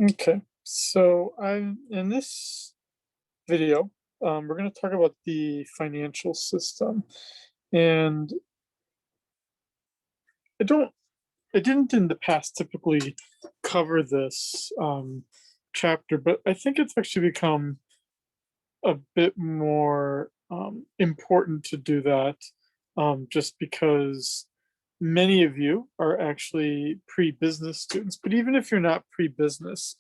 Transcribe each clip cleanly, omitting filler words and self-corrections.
Okay, so I'm in this video, we're going to talk about the financial system, and I don't, I didn't in the past typically cover this chapter, but I think it's actually become a bit more important to do that, just because many of you are actually pre-business students. But even if you're not pre-business,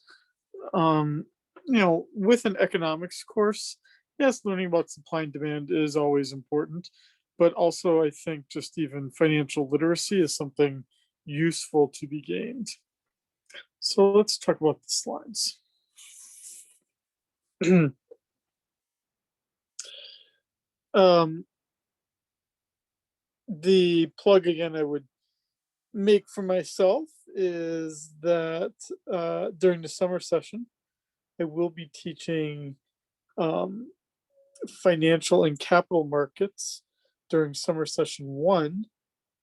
um, with an economics course, yes, learning about supply and demand is always important, but also I think just even financial literacy is something useful to be gained. So let's talk about the slides. um, the plug again I would make for myself is that during the summer session, I will be teaching um, financial and capital markets during summer session 1.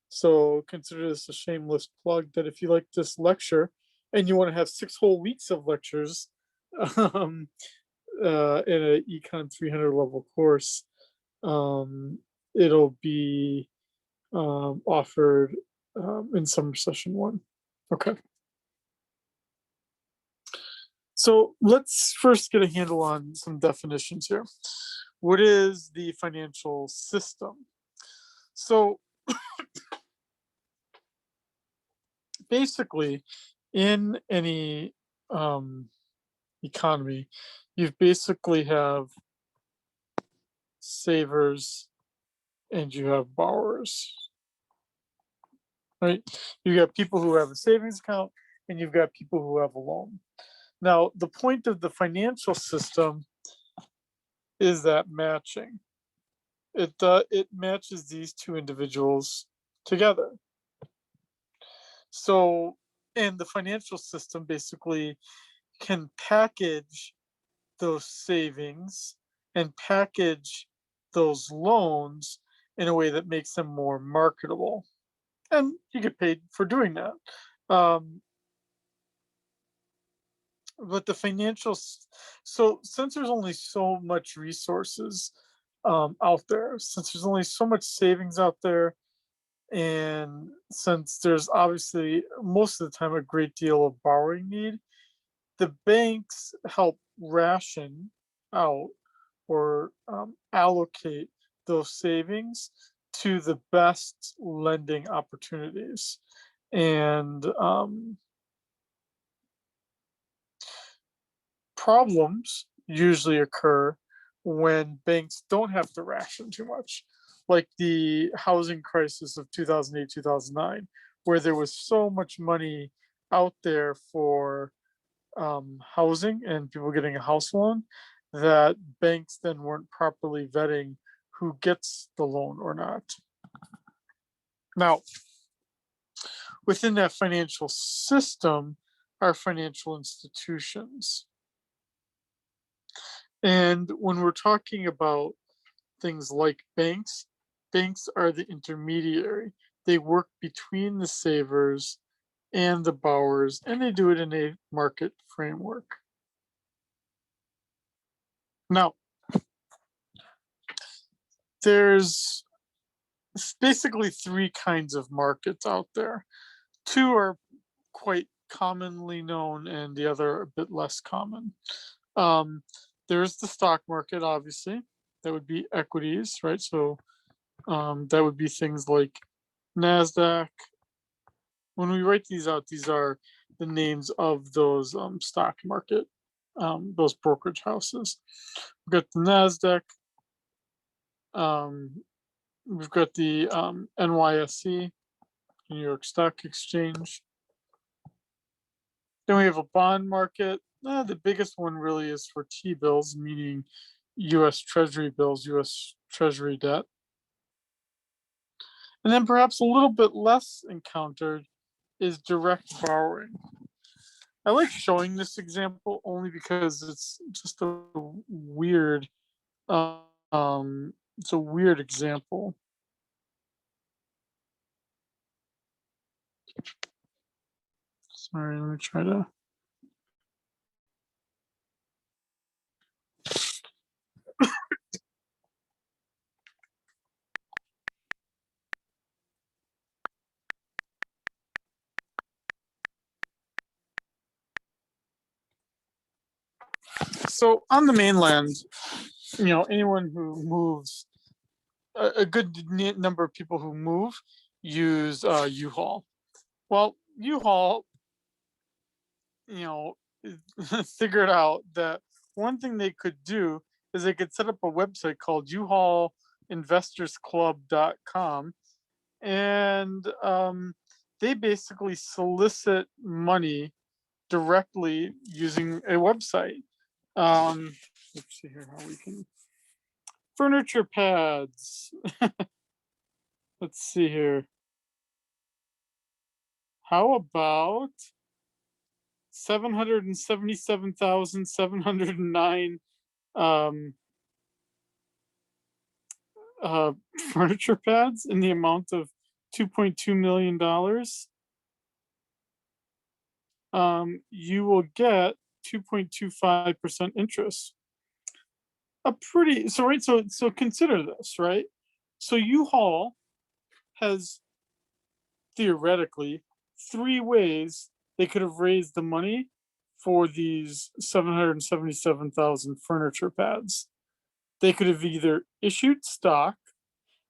So consider this a shameless plug that if you like this lecture and you want to have 6 whole weeks of lectures um, in a Econ 300 level course, it'll be offered in summer session 1. Okay. So let's first get a handle on some definitions here. What is the financial system? So basically, in any economy, you basically have savers and you have borrowers, right? You got people who have a savings account and you've got people who have a loan. Now, the point of the financial system is that matching. It matches these two individuals together. So, and the financial system basically can package those savings and package those loans in a way that makes them more marketable. And you get paid for doing that. Um, but the so since there's only so much resources out there, since there's only so much savings out there, and since there's obviously most of the time a great deal of borrowing need, the banks help ration out or allocate those savings to the best lending opportunities. And problems usually occur when banks don't have to ration too much, like the housing crisis of 2008, 2009, where there was so much money out there for housing and people getting a house loan that banks then weren't properly vetting who gets the loan or not. Now, within that financial system are financial institutions. And when we're talking about things like banks, banks are the intermediary. They work between the savers and the borrowers, and they do it in a market framework. Now, there's basically 3 kinds of markets out there. 2 are quite commonly known, and the other a bit less common. Um, there's the stock market, obviously. That would be equities, right? So that would be things like NASDAQ. When we write these out, these are the names of those stock market, those brokerage houses. We've got the NASDAQ. We've got the NYSE, New York Stock Exchange. Then we have a bond market. The biggest one really is for T-bills, meaning US Treasury bills, US Treasury debt. And then perhaps a little bit less encountered is direct borrowing. I like showing this example only because it's just a weird, it's a weird example. Sorry, let me try to So on the mainland, anyone who moves, a good number of people who move use U-Haul. Well, U-Haul, you know, figured out that one thing they could do is they could set up a website called UHaulInvestorsClub.com, and they basically solicit money directly using a website. Let's see here how we can furniture pads. Let's see here. How about 777,709 um, uh, furniture pads in the amount of $2.2 million? You will get 2.25% interest. A pretty so right so consider this, right? So U-Haul has theoretically 3 ways they could have raised the money for these 777,000 furniture pads. They could have either issued stock,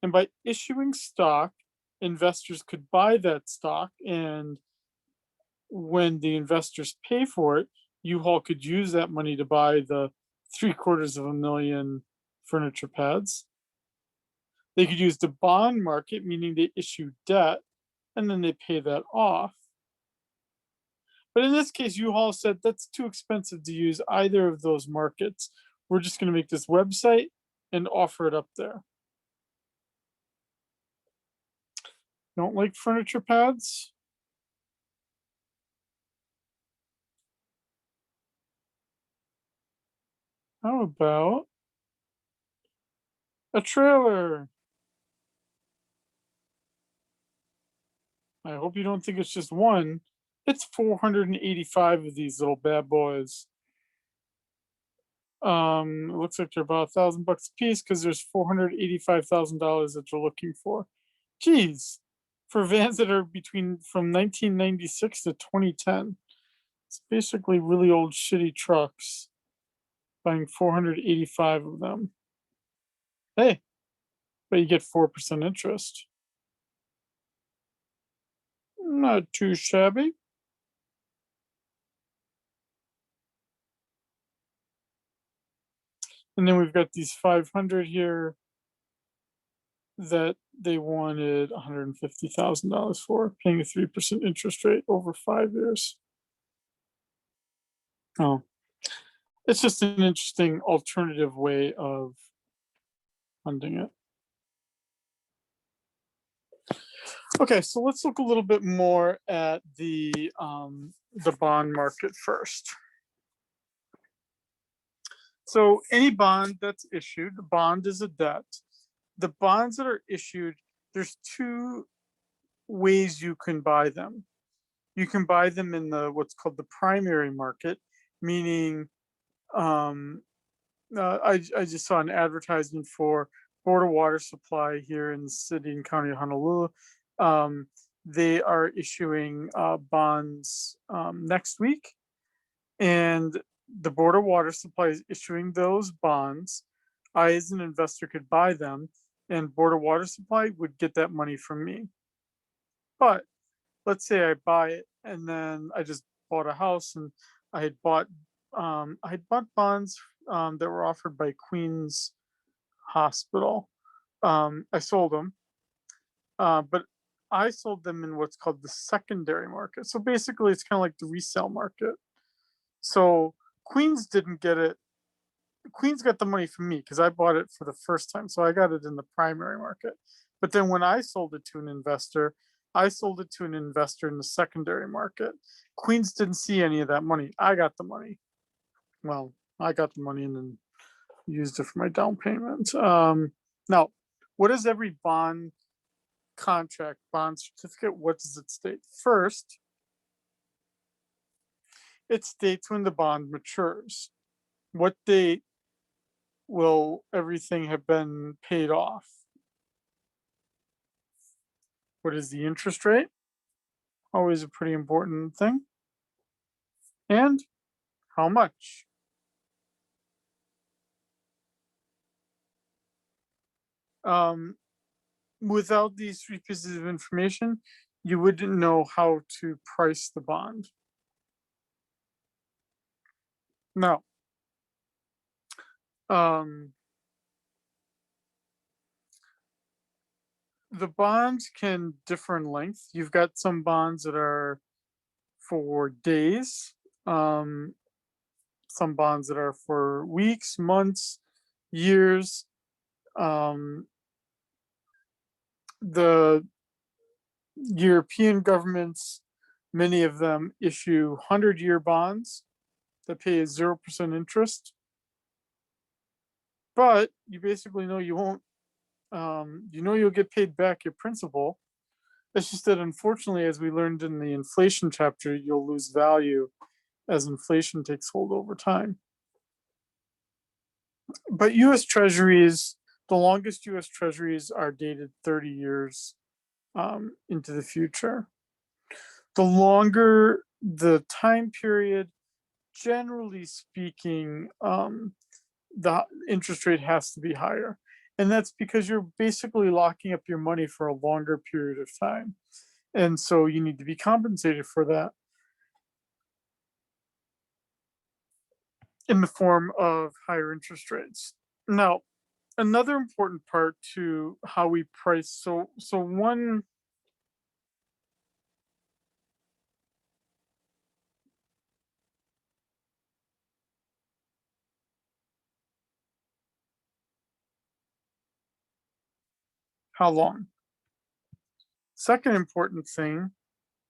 and by issuing stock, investors could buy that stock, and when the investors pay for it, U-Haul could use that money to buy the 750,000 furniture pads. They could use the bond market, meaning they issue debt and then they pay that off. But in this case, U-Haul said that's too expensive to use either of those markets. We're just going to make this website and offer it up there. Don't like furniture pads? How about a trailer? I hope you don't think it's just one. It's 485 of these little bad boys. It looks like they're about $1,000 a piece because there's $485,000 that you're looking for. Geez, for vans that are from 1996 to 2010. It's basically really old shitty trucks. Buying 485 of them. Hey, but you get 4% interest. Not too shabby. And then we've got these 500 here that they wanted $150,000 for, paying a 3% interest rate over 5 years. Oh, it's just an interesting alternative way of funding it. Okay, so let's look a little bit more at the bond market first. So any bond that's issued, the bond is a debt. The bonds that are issued, there's 2 ways you can buy them. You can buy them in what's called the primary market, meaning I just saw an advertisement for Board of Water Supply here in the city and county of Honolulu. They are issuing bonds next week, and the Board of Water Supply is issuing those bonds. I, as an investor, could buy them, and Board of Water Supply would get that money from me. But let's say I buy it, and then I just bought a house, and I had bought bonds that were offered by Queen's Hospital. I sold them, but I sold them in what's called the secondary market. So basically, it's kind of like the resale market. So Queens didn't get it. Queens got the money from me because I bought it for the first time. So I got it in the primary market. But then when I sold it to an investor, I sold it to an investor in the secondary market. Queens didn't see any of that money. I got the money. Well, I got the money and then used it for my down payment. Now, what does every bond contract, bond certificate, what does it state? First, it states when the bond matures. What date will everything have been paid off? What is the interest rate? Always a pretty important thing. And how much? Without these three pieces of information, you wouldn't know how to price the bond. Now, the bonds can differ in length. You've got some bonds that are for days, some bonds that are for weeks, months, years. The European governments, many of them issue 100-year bonds that pay a 0% interest. But you basically know you won't, you'll get paid back your principal. It's just that unfortunately, as we learned in the inflation chapter, you'll lose value as inflation takes hold over time. But US Treasuries, the longest US Treasuries are dated 30 years into the future. The longer the time period, generally speaking, the interest rate has to be higher. And that's because you're basically locking up your money for a longer period of time. And so you need to be compensated for that in the form of higher interest rates. Now, another important part to how we price, so one, how long? Second important thing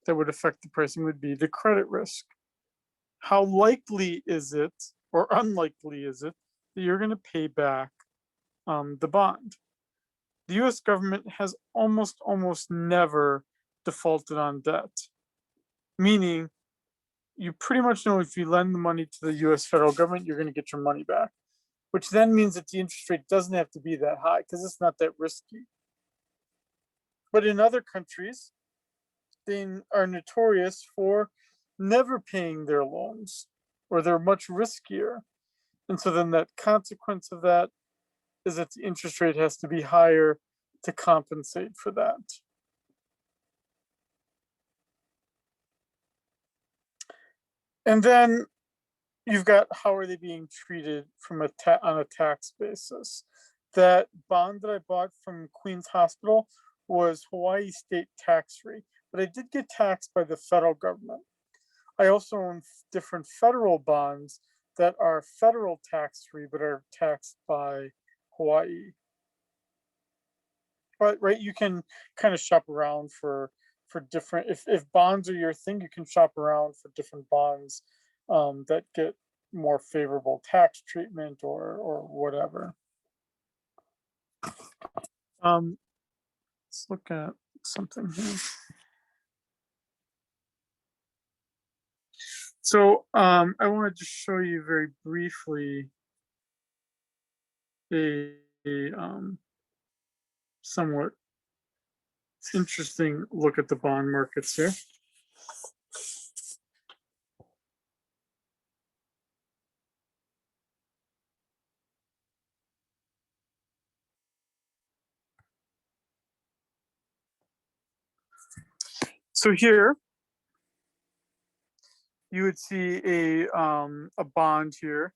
that would affect the pricing would be the credit risk. How likely is it, or unlikely is it, that you're going to pay back the bond? The US government has almost never defaulted on debt, meaning you pretty much know if you lend the money to the US federal government, you're going to get your money back, which then means that the interest rate doesn't have to be that high because it's not that risky. But in other countries, they are notorious for never paying their loans, or they're much riskier. And so then that consequence of that is that the interest rate has to be higher to compensate for that. And then you've got how are they being treated from on a tax basis. That bond that I bought from Queens Hospital was Hawaii state tax free, but I did get taxed by the federal government. I also own different federal bonds that are federal tax free, but are taxed by Hawaii. But right, you can kind of shop around for different. If bonds are your thing, you can shop around for different bonds that get more favorable tax treatment or whatever. Let's look at something here. So I wanted to show you very briefly a somewhat interesting look at the bond markets here. So here you would see a bond here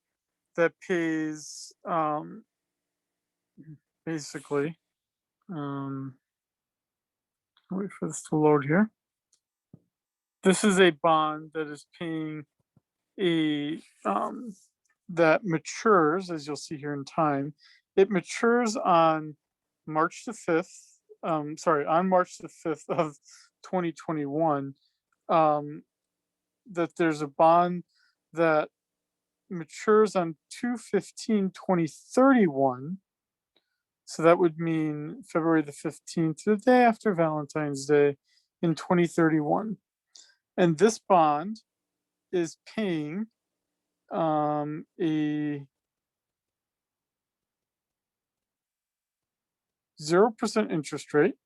that pays basically wait for this to load here. This is a bond that is paying a that matures, as you'll see here in time. It matures on March the 5th. On March the 5th of 2021. That there's a bond that matures on 2/15/2031. So that would mean February the 15th, the day after Valentine's Day in 2031. And this bond is paying a 0% interest rate.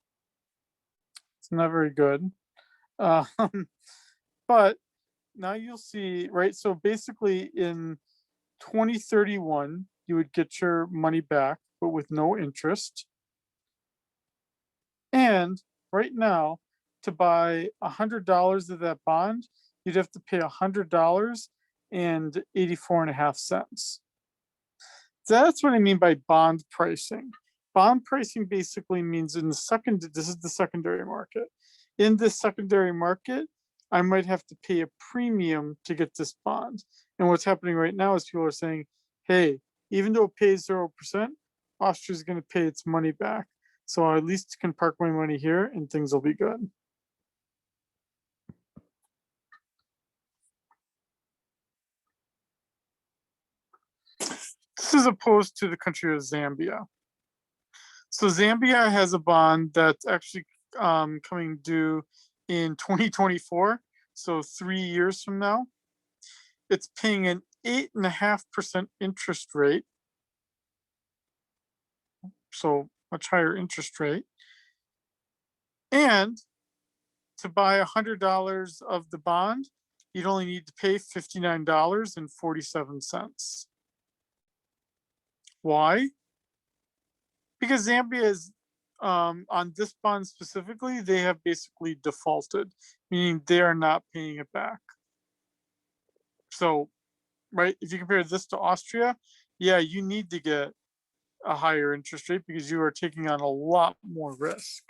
It's not very good. But now you'll see, right? So basically in 2031, you would get your money back, but with no interest. And right now, to buy $100 of that bond, you'd have to pay $100.84. That's what I mean by bond pricing. Bond pricing basically means this is the secondary market. In this secondary market, I might have to pay a premium to get this bond. And what's happening right now is people are saying, hey, even though it pays 0%, Austria is going to pay its money back. So I at least can park my money here and things will be good. This is opposed to the country of Zambia. So Zambia has a bond that's actually coming due in 2024, so 3 years from now. It's paying an 8.5% interest rate, so much higher interest rate. And to buy $100 of the bond, you'd only need to pay $59.47. Why? Because Zambia is on this bond specifically, they have basically defaulted, meaning they are not paying it back. So, right, if you compare this to Austria, yeah, you need to get a higher interest rate because you are taking on a lot more risk.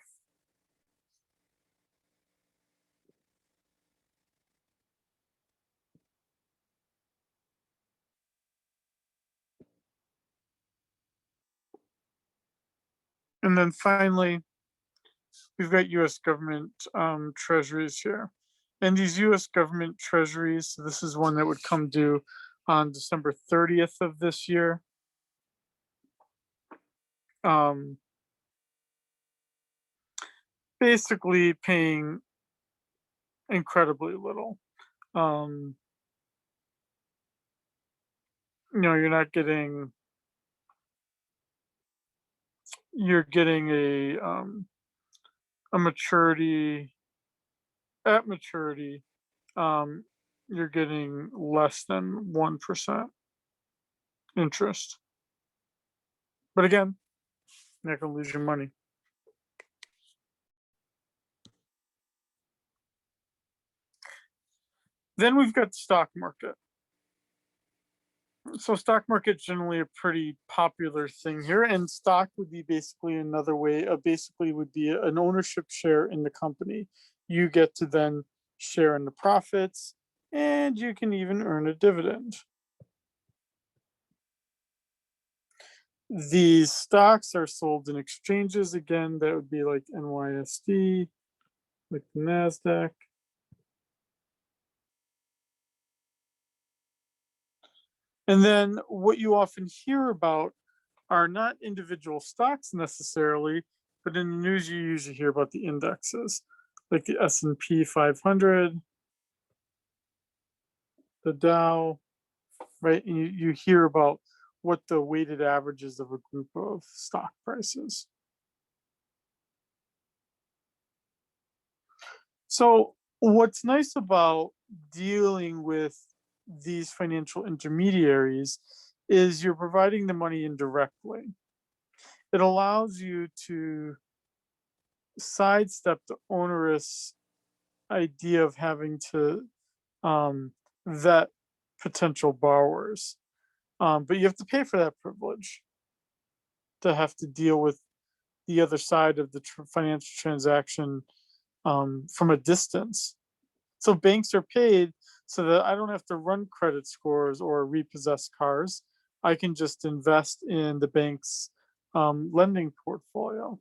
And then finally, we've got US government treasuries here. And these US government treasuries, so this is one that would come due on December 30th of this year. Basically paying incredibly little. You're not getting, you're getting a maturity, at maturity, you're getting less than 1% interest. But again, you're not gonna lose your money. Then we've got the stock market. So stock market's generally a pretty popular thing here, and stock would be basically another way, basically would be an ownership share in the company. You get to then share in the profits, and you can even earn a dividend. These stocks are sold in exchanges. Again, that would be like NYSE, like the NASDAQ. And then what you often hear about are not individual stocks necessarily, but in the news you usually hear about the indexes, like the S&P 500, the Dow, right? And you hear about what the weighted averages of a group of stock prices. So what's nice about dealing with these financial intermediaries is you're providing the money indirectly. It allows you to sidestep the onerous idea of having to vet potential borrowers. But you have to pay for that privilege to have to deal with the other side of the financial transaction from a distance. So banks are paid so that I don't have to run credit scores or repossess cars. I can just invest in the bank's lending portfolio.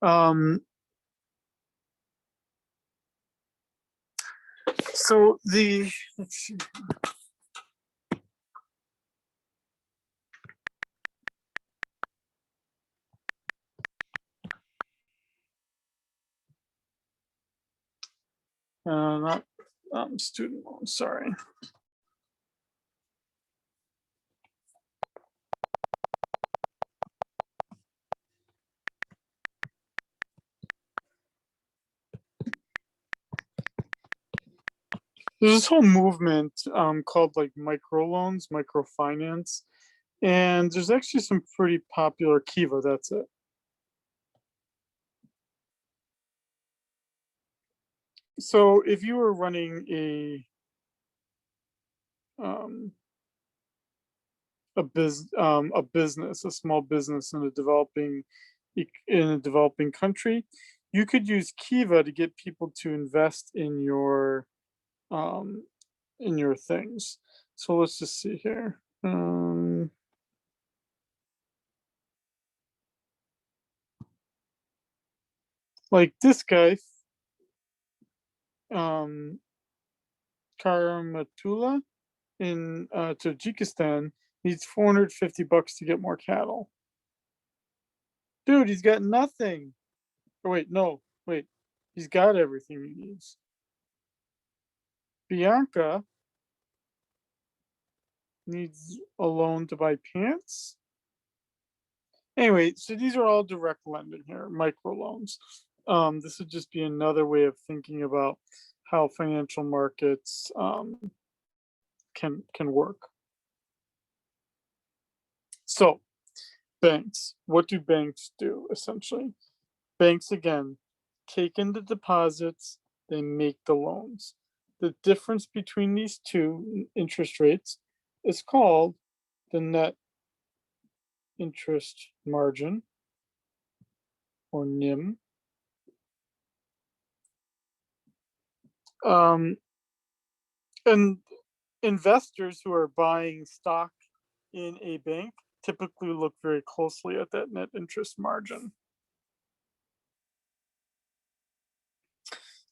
Um, so the, let's see. Not student loans, sorry. There's this whole movement called like microloans, microfinance, and there's actually some pretty popular Kiva. That's it. So if you were running um, a business, a small business in a developing country, you could use Kiva to get people to invest um, in your things. So let's just see here. Like this guy, um, Karamatula in Tajikistan needs $450 to get more cattle. Dude, he's got nothing. Oh, wait, no, wait. He's got everything he needs. Bianca needs a loan to buy pants. Anyway, so these are all direct lending here, microloans. This would just be another way of thinking about how financial markets can work. So, banks. What do banks do essentially? Banks again take in the deposits, they make the loans. The difference between these two interest rates is called the net interest margin, or NIM. And investors who are buying stock in a bank typically look very closely at that net interest margin.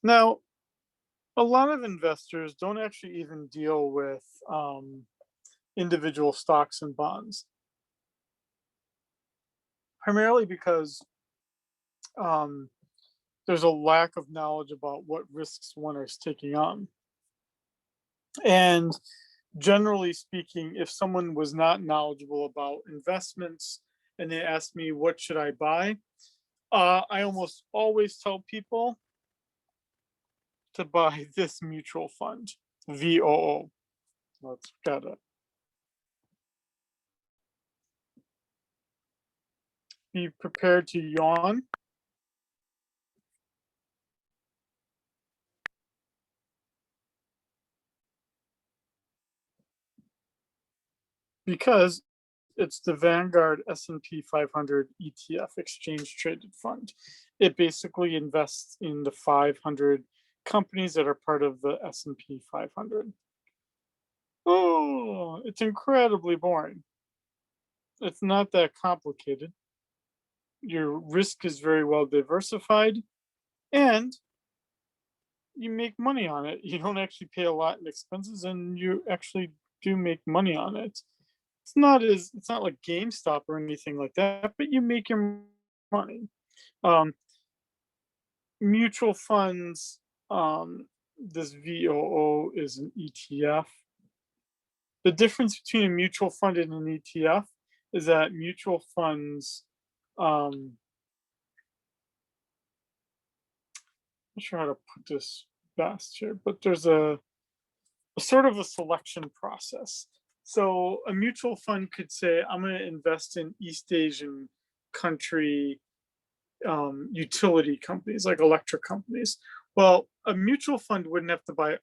Now, a lot of investors don't actually even deal with individual stocks and bonds, primarily because um, there's a lack of knowledge about what risks one is taking on. And generally speaking, if someone was not knowledgeable about investments and they asked me, what should I buy? I almost always tell people to buy this mutual fund, VOO. Let's get it. Be prepared to yawn. Because it's the Vanguard S&P 500 ETF, exchange traded fund. It basically invests in the 500 companies that are part of the S&P 500. Oh, it's incredibly boring. It's not that complicated. Your risk is very well diversified, and you make money on it. You don't actually pay a lot in expenses, and you actually do make money on it. It's not like GameStop or anything like that, but you make your money. Um, Mutual funds, this VOO is an ETF. The difference between a mutual fund and an ETF is that mutual funds, I'm not sure how to put this best here, but there's a sort of a selection process. So a mutual fund could say, I'm going to invest in East Asian country utility companies, like electric companies. Well, a mutual fund wouldn't have to buy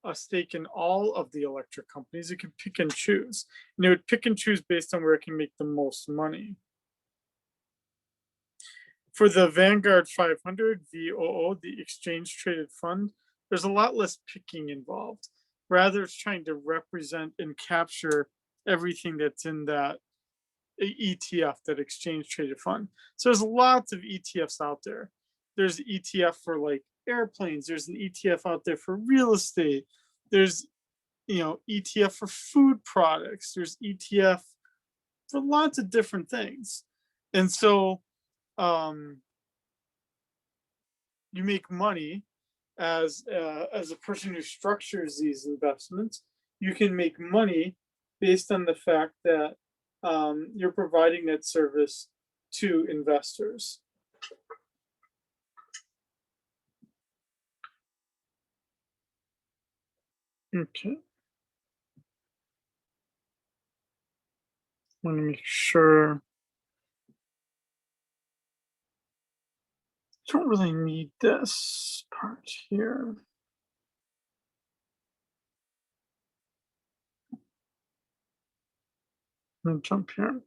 a stake in all of the electric companies. It could pick and choose, and it would pick and choose based on where it can make the most money. For the Vanguard 500 VOO, the exchange traded fund, there's a lot less picking involved. Rather, it's trying to represent and capture everything that's in that ETF, that exchange traded fund. So there's lots of ETFs out there. There's ETF for like airplanes. There's an ETF out there for real estate. There's ETF for food products. There's ETF for lots of different things. And so you make money as a person who structures these investments. You can make money based on the fact that you're providing that service to investors. Okay. Want to make sure. Don't really need this part here. Let me jump here.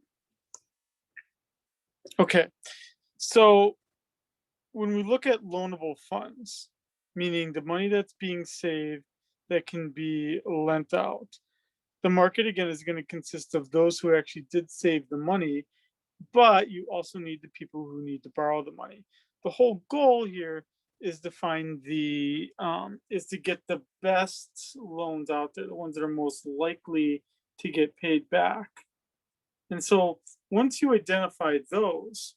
Okay. So when we look at loanable funds, meaning the money that's being saved that can be lent out, the market again is going to consist of those who actually did save the money, but you also need the people who need to borrow the money. The whole goal here is to find is to get the best loans out there, the ones that are most likely to get paid back. And so once you identify those,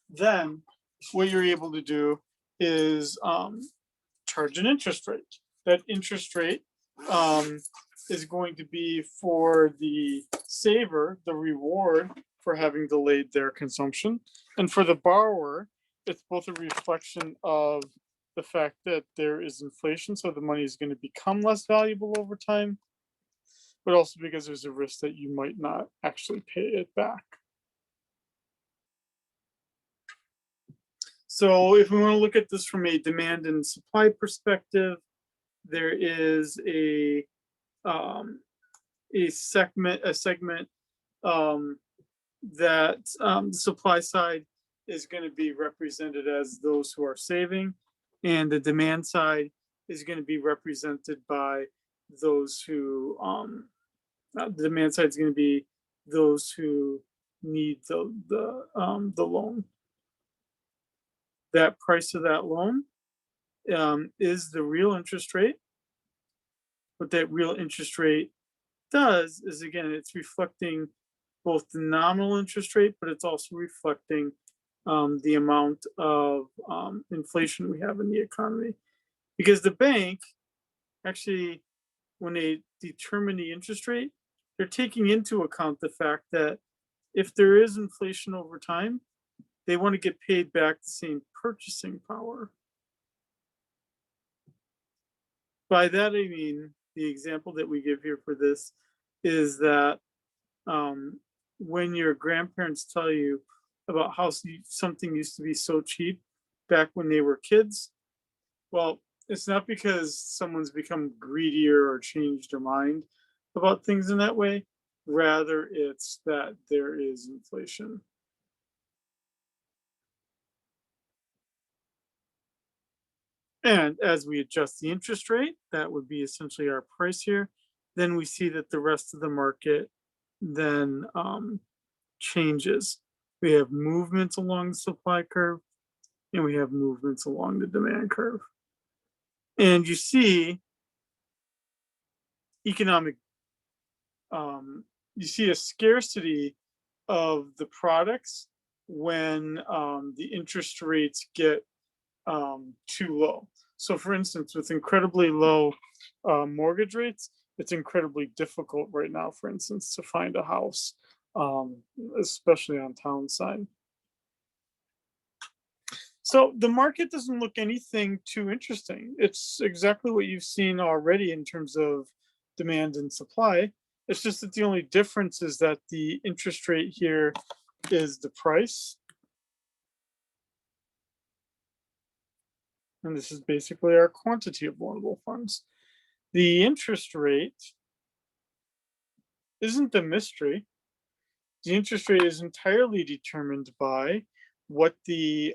then what you're able to do is charge an interest rate. That interest rate um, is going to be for the saver, the reward for having delayed their consumption. And for the borrower, it's both a reflection of the fact that there is inflation, so the money is going to become less valuable over time, but also because there's a risk that you might not actually pay it back. So if we want to look at this from a demand and supply perspective, there is um, a segment that the supply side is going to be represented as those who are saving, and the demand side is going to be represented by those who the demand side is going to be those who need the loan. That price of that loan is the real interest rate. What that real interest rate does is, again, it's reflecting both the nominal interest rate, but it's also reflecting the amount of inflation we have in the economy. Because the bank actually, when they determine the interest rate, they're taking into account the fact that if there is inflation over time, they want to get paid back the same purchasing power. By that, I mean, the example that we give here for this is that when your grandparents tell you about how something used to be so cheap back when they were kids, well, it's not because someone's become greedier or changed their mind about things in that way. Rather, it's that there is inflation. And as we adjust the interest rate, that would be essentially our price here. Then we see that the rest of the market then changes. We have movements along the supply curve and we have movements along the demand curve. And you see economic, you see a scarcity of the products when the interest rates get too low. So, for instance, with incredibly low mortgage rates, it's incredibly difficult right now, for instance, to find a house, um, especially on town side. So the market doesn't look anything too interesting. It's exactly what you've seen already in terms of demand and supply. It's just that the only difference is that the interest rate here is the price. And this is basically our quantity of loanable funds. The interest rate isn't the mystery. The interest rate is entirely determined by what the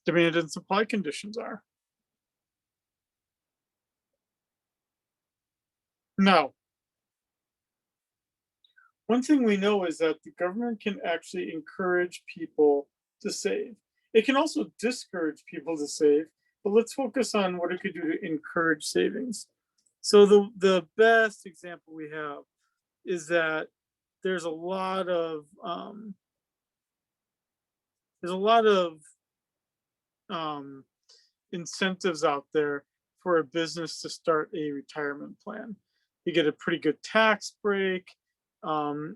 demand and supply conditions are. Now, one thing we know is that the government can actually encourage people to save. It can also discourage people to save, but let's focus on what it could do to encourage savings. So the best example we have is that there's a lot of there's a lot of um, incentives out there for a business to start a retirement plan. You get a pretty good tax break, and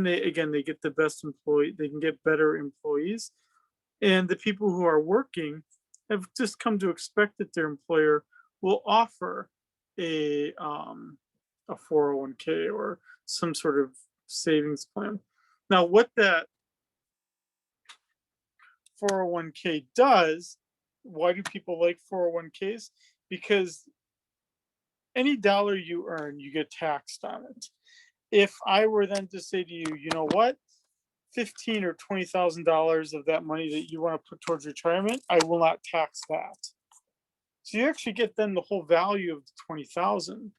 they get the best employee. They can get better employees, and the people who are working have just come to expect that their employer will offer a 401k or some sort of savings plan. Now, what that 401k does, why do people like 401ks? Because any dollar you earn, you get taxed on it. If I were then to say to you, you know what, 15 or $20,000 of that money that you want to put towards retirement, I will not tax that. So you actually get then the whole value of the 20,000.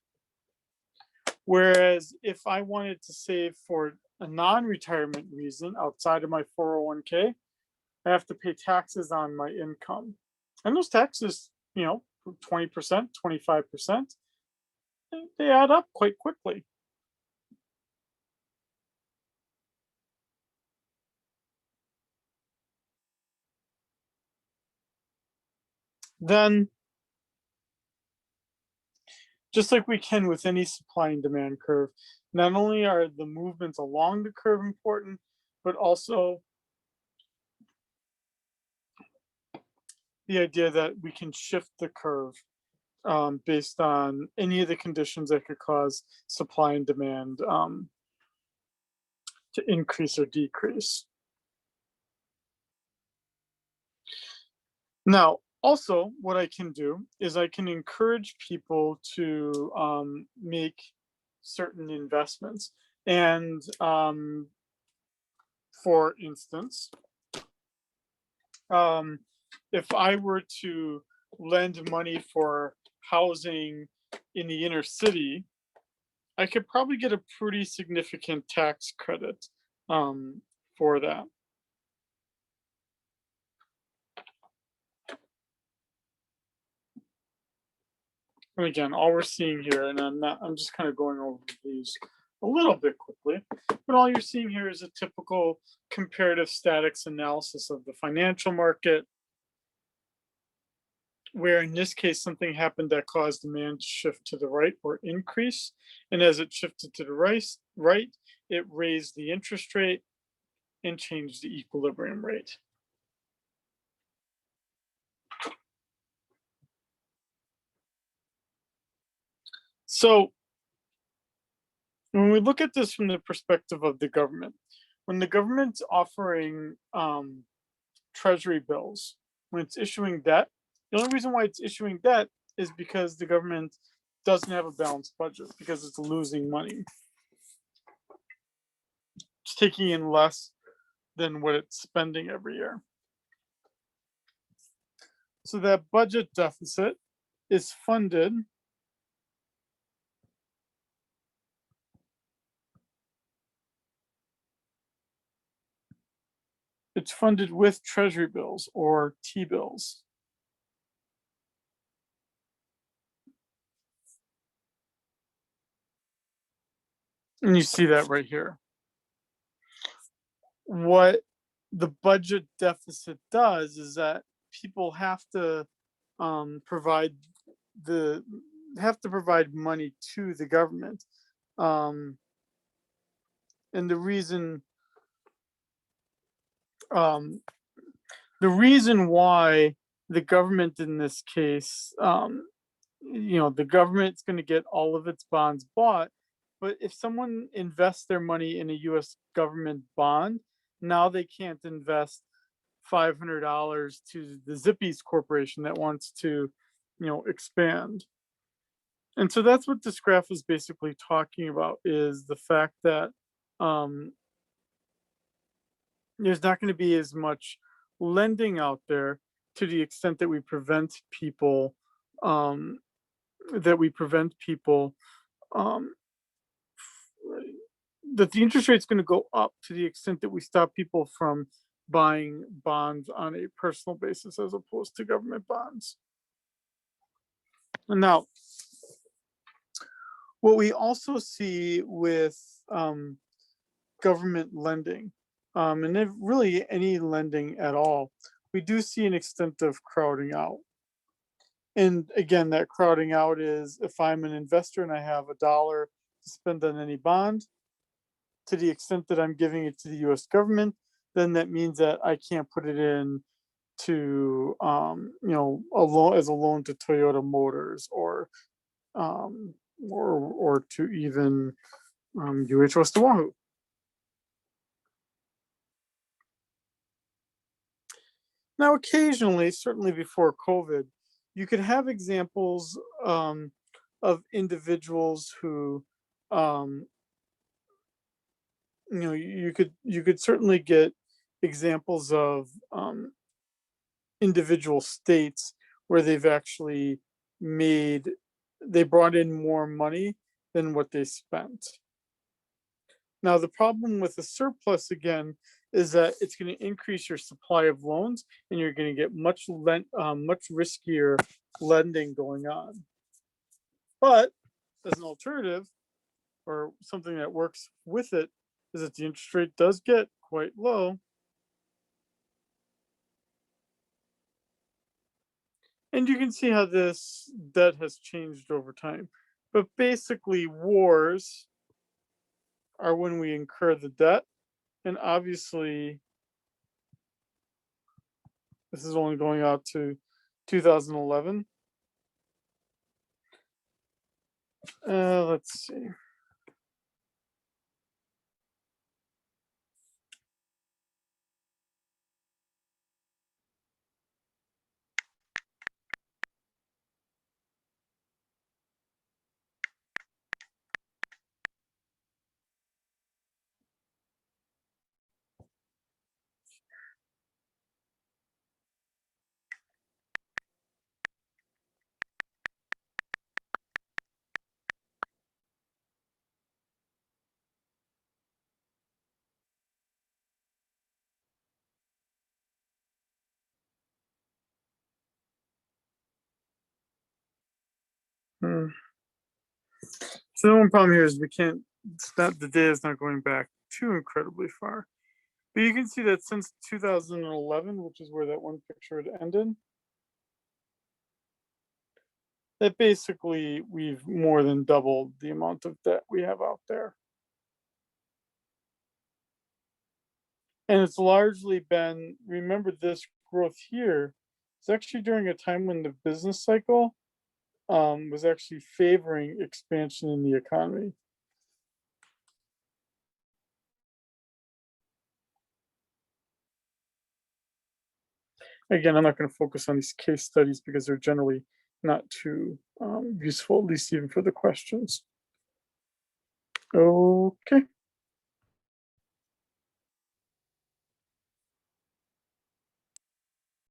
Whereas if I wanted to save for a non-retirement reason outside of my 401k, I have to pay taxes on my income. And those taxes, 20%, 25%, they add up quite quickly. Then, just like we can with any supply and demand curve, not only are the movements along the curve important, but also the idea that we can shift the curve based on any of the conditions that could cause supply and demand to increase or decrease. Now, also, what I can do is I can encourage people to make certain investments. And for instance, if I were to lend money for housing in the inner city, I could probably get a pretty significant tax credit for that. And again, all we're seeing here, and I'm just kind of going over these a little bit quickly, but all you're seeing here is a typical comparative statics analysis of the financial market, where in this case something happened that caused demand to shift to the right or increase. And as it shifted to the right, it raised the interest rate and changed the equilibrium rate. So when we look at this from the perspective of the government, when the government's offering treasury bills, when it's issuing debt, the only reason why it's issuing debt is because the government doesn't have a balanced budget, because it's losing money. It's taking in less than what it's spending every year. So that budget deficit is funded with treasury bills or T-bills. And you see that right here. What the budget deficit does is that people have to provide money to the government, and the reason why the government in this case, the government's going to get all of its bonds bought, but if someone invests their money in a U.S. government bond, now they can't invest $500 to the Zippies Corporation that wants to, expand. And so that's what this graph is basically talking about, is the fact that there's not going to be as much lending out there to the extent that we prevent people that the interest rate's going to go up to the extent that we stop people from buying bonds on a personal basis as opposed to government bonds. And now, what we also see with government lending, and if really any lending at all, we do see an extent of crowding out. And again, that crowding out is if I'm an investor and I have $1 to spend on any bond, to the extent that I'm giving it to the US government, then that means that I can't put it in to a loan as a loan to Toyota Motors or to even UH Wahoo. Now, occasionally, certainly before COVID, you could have examples of individuals who, um, you could certainly get examples of individual states where they've actually made they brought in more money than what they spent. Now, the problem with the surplus again is that it's going to increase your supply of loans, and you're going to get much riskier lending going on. But as an alternative, or something that works with it, is that the interest rate does get quite low, and you can see how this debt has changed over time. But basically, wars are when we incur the debt, and obviously, this is only going out to 2011. Let's see. Hmm. So the one problem here is we can't. It's not the data is not going back too incredibly far, but you can see that since 2011, which is where that one picture had ended, that basically we've more than doubled the amount of debt we have out there, and it's largely been. Remember, this growth here is actually during a time when the business cycle was actually favoring expansion in the economy. Again, I'm not going to focus on these case studies because they're generally not too useful, at least even for the questions. Okay.